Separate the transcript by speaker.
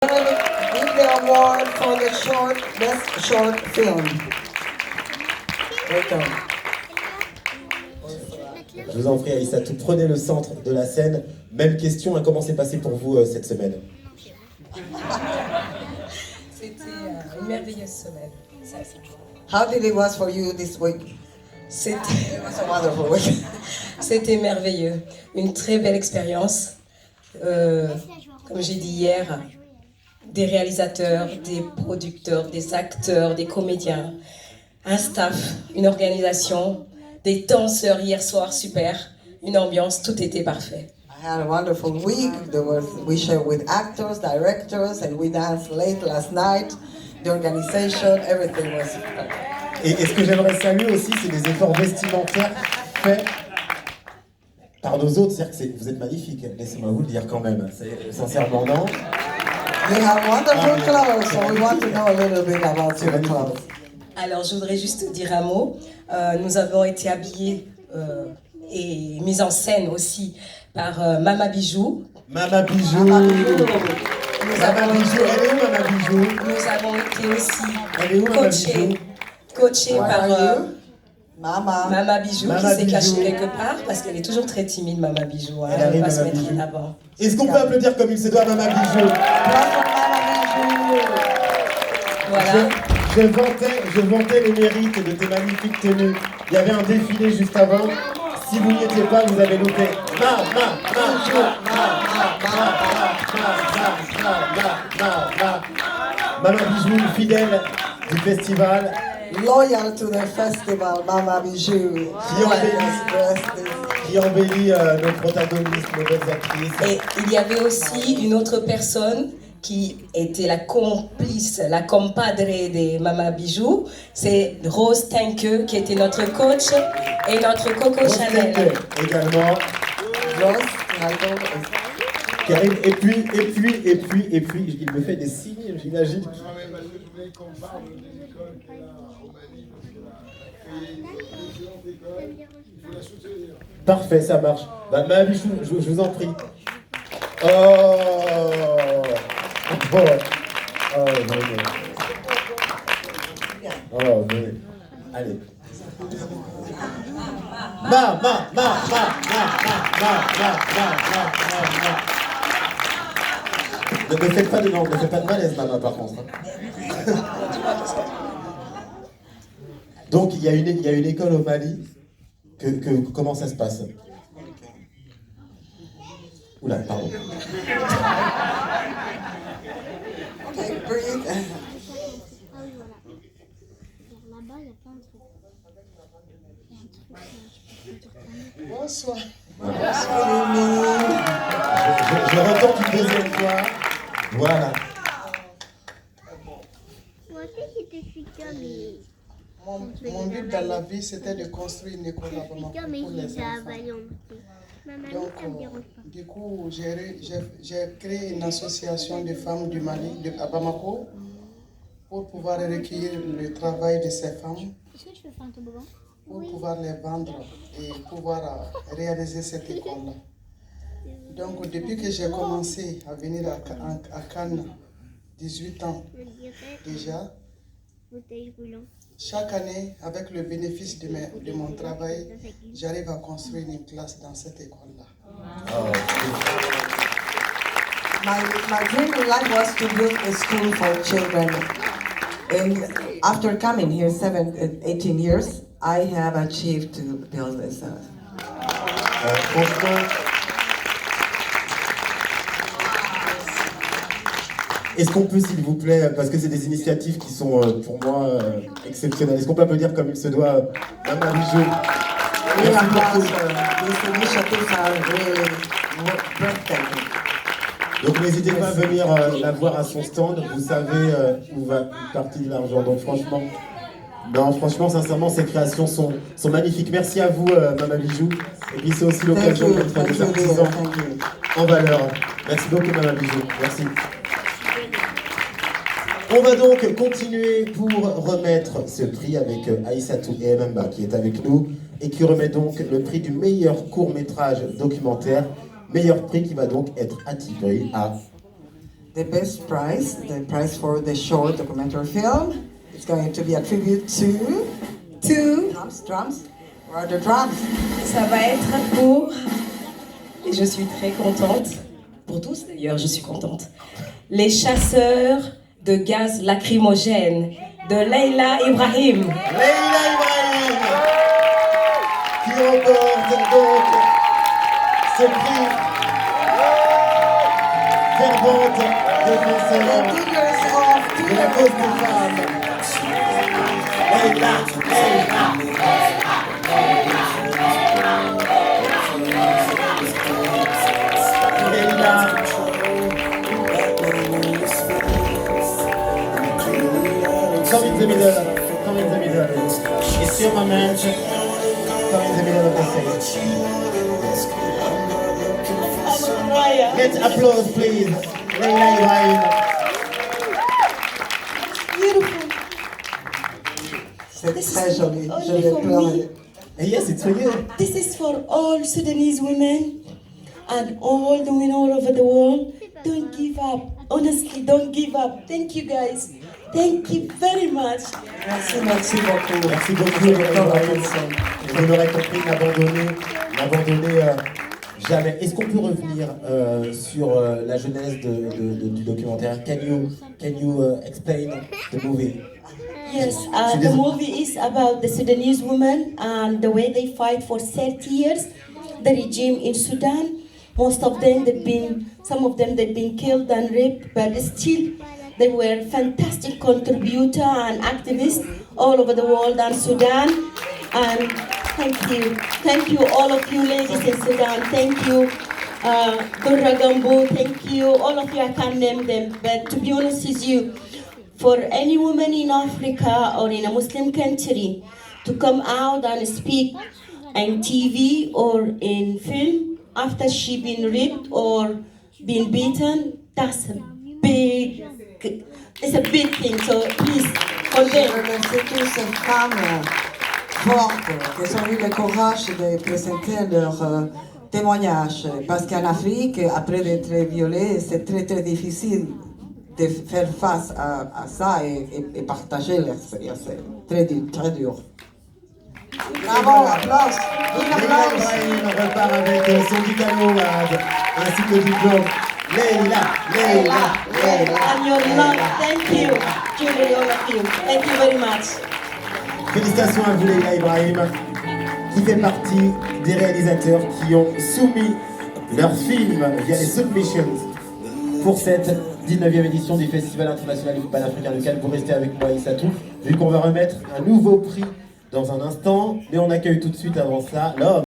Speaker 1: Give the award for the best short film. Welcome.
Speaker 2: Je vous en prie, Aïssatou, prenez le centre de la scène. Même question, hein, comment s'est passé pour vous cette semaine?
Speaker 3: C'était une merveilleuse semaine.
Speaker 1: How did it was for you this week?
Speaker 3: C'était
Speaker 1: It was a wonderful week.
Speaker 3: c'était merveilleux. Une très belle expérience. Comme j'ai dit hier, des réalisateurs, des producteurs, des acteurs, des comédiens, un staff, une organisation, des danseurs hier soir, super, une ambiance, tout était parfait.
Speaker 1: I had a wonderful week. We shared with actors, directors, and we danced late last night. The organization, everything was perfect.
Speaker 2: Et ce que j'aimerais saluer aussi, c'est les efforts vestimentaires faits par nos autres. C'est-à-dire que vous êtes magnifiques, laissez-moi vous le dire quand même. Sincèrement, non?
Speaker 1: You have wonderful clothes, so we want to know a little bit about your clothes.
Speaker 3: Alors, je voudrais juste dire un mot. Nous avons été habillés et mis en scène aussi par Mama Bijou.
Speaker 2: Mama Bijou.
Speaker 3: Nous
Speaker 2: Mama
Speaker 3: avons
Speaker 2: Bijou, elle est où Mama Bijou?
Speaker 3: Nous avons été aussi
Speaker 2: Elle est où Mama Bijou?
Speaker 3: coachés par
Speaker 1: Mama
Speaker 3: Bijou
Speaker 2: Mama
Speaker 3: qui s'est
Speaker 2: Bijou.
Speaker 3: cachée quelque part parce qu'elle est toujours très timide, Mama Bijou. Hein,
Speaker 2: Elle
Speaker 3: elle
Speaker 2: arrive,
Speaker 3: va pas se
Speaker 2: Mama
Speaker 3: mettre
Speaker 2: Bijou.
Speaker 3: en avant.
Speaker 2: Est-ce qu'on peut applaudir comme il se doit Mama Bijou?
Speaker 3: Voilà.
Speaker 2: Je vantais les mérites de tes magnifiques tenues. Il y avait un défilé juste avant. Si vous n'y étiez pas, vous avez loupé. Mama Bijou, fidèle du festival.
Speaker 1: Loyal to the festival, Mama Bijou.
Speaker 2: Qui embellit nos protagonistes, nos belles actrices.
Speaker 3: Et il y avait aussi une autre personne qui était la complice, la compadre de Mama Bijou. C'est Rose Tanke qui était notre coach et notre Coco Chanel.
Speaker 2: Également.
Speaker 1: Rose,
Speaker 2: Qui arrive, et puis, il me fait des signes, j'imagine. Parfait, ça marche. Bah, Mama Bijou, je vous en prie. Oh, venez. Oh, venez. Allez. Ne me faites pas de langue, ne faites pas de malaise, maman, par contre. Donc, il y a une école au Mali. Comment ça se passe? Oula, pardon.
Speaker 1: okay, breathe.
Speaker 3: Bonsoir.
Speaker 2: Je retente une deuxième fois. Voilà.
Speaker 4: Moi aussi, j'étais futur, mais
Speaker 5: Mon but dans la vie, c'était de construire une école à Bamako
Speaker 4: futur, mais
Speaker 5: pour les
Speaker 4: j'ai
Speaker 5: enfants.
Speaker 4: avalé en petit. Maman,
Speaker 5: Donc,
Speaker 4: ça me dérange pas.
Speaker 5: du coup, j'ai créé une association de femmes du Mali, à Bamako, pour pouvoir recueillir le travail de ces femmes,
Speaker 4: Est-ce que tu peux faire un toboggan?
Speaker 5: pour pouvoir les vendre et pouvoir réaliser cette école-là. Donc, depuis que j'ai commencé à venir à Cannes, 18 ans
Speaker 4: Je dirais
Speaker 5: déjà,
Speaker 4: bouteille roulant.
Speaker 5: chaque année, avec le bénéfice de mon travail, j'arrive à construire une classe dans cette école-là.
Speaker 1: My dream in life was to build a school for children. And after coming here 18 years, I have achieved to build this.
Speaker 2: Franchement, est-ce qu'on peut, s'il vous plaît, parce que c'est des initiatives qui sont pour moi exceptionnelles, est-ce qu'on peut applaudir comme il se doit Mama Bijou?
Speaker 1: We applaud these initiatives are really breathtaking.
Speaker 2: Donc n'hésitez pas à venir la voir à son stand, vous savez où va une partie de l'argent. Donc franchement, sincèrement, ces créations sont magnifiques. Merci à vous, Mama Bijou. Et puis c'est aussi l'occasion de mettre des artisans en valeur. Merci beaucoup, Mama Bijou. Merci. On va donc continuer pour remettre ce prix avec Aïssatou et Mbemba qui est avec nous et qui remet donc le prix du meilleur court-métrage documentaire. Meilleur prix qui va donc être attribué à
Speaker 1: the best prize, the prize for the short documentary film. It's going to be a tribute to drums. Where are the drums?
Speaker 3: Ça va être pour, et je suis très contente, pour tous d'ailleurs, je suis contente, les chasseurs de gaz lacrymogène de Leila Ibrahim.
Speaker 2: Leila Ibrahim qui remporte donc ce prix fervente défenseur de la cause des femmes. Leila, come in the middle. It's your moment. Come in the middle of the stage. Get applause, please. Leila Ibrahim.
Speaker 1: C'est très joli, je vais pleurer.
Speaker 2: Yes, it's for you.
Speaker 6: This is for all Sudanese women and all the women all over the world. Don't give up. Honestly, don't give up. Thank you guys. Thank you very much.
Speaker 1: Merci beaucoup.
Speaker 2: Merci beaucoup, Leila Ibrahim. Vous l'aurez compris, n'abandonnez jamais. Est-ce qu'on peut revenir sur la genèse du documentaire? Can you explain the movie?
Speaker 6: Yes, the movie is about the Sudanese women and the way they fight for 30 years, the regime in Sudan. Most of them, some of them they've been killed and raped, but still they were fantastic contributor and activists all over the world and Sudan. And thank you all of you ladies in Sudan. Thank you, Durra Gambo. Thank you, all of you. I can't name them, but to be honest with you, for any woman in Africa or in a Muslim country to come out and speak on TV or in film after she been raped or been beaten, it's a big thing. So please,
Speaker 1: Je
Speaker 6: condemn.
Speaker 1: remercie toutes ces femmes fortes qui ont eu le courage de présenter leur témoignage. Parce qu'en Afrique, après d'être violée, c'est très très difficile de faire face à ça et partager l'expérience. C'est très dur. Bravo, applause.
Speaker 2: Leila Ibrahim repart avec son diplôme ainsi que le diplôme. Leila.
Speaker 6: And your love, thank you, Julie, all of you. Thank you very much.
Speaker 2: Félicitations à vous, Leila Ibrahim, qui fait partie des réalisateurs qui ont soumis leurs films via les submissions pour cette 19e édition du Festival international du panafricain local. Vous restez avec moi, Issatou, vu qu'on va remettre un nouveau prix dans un instant, mais on accueille tout de suite avant cela l'homme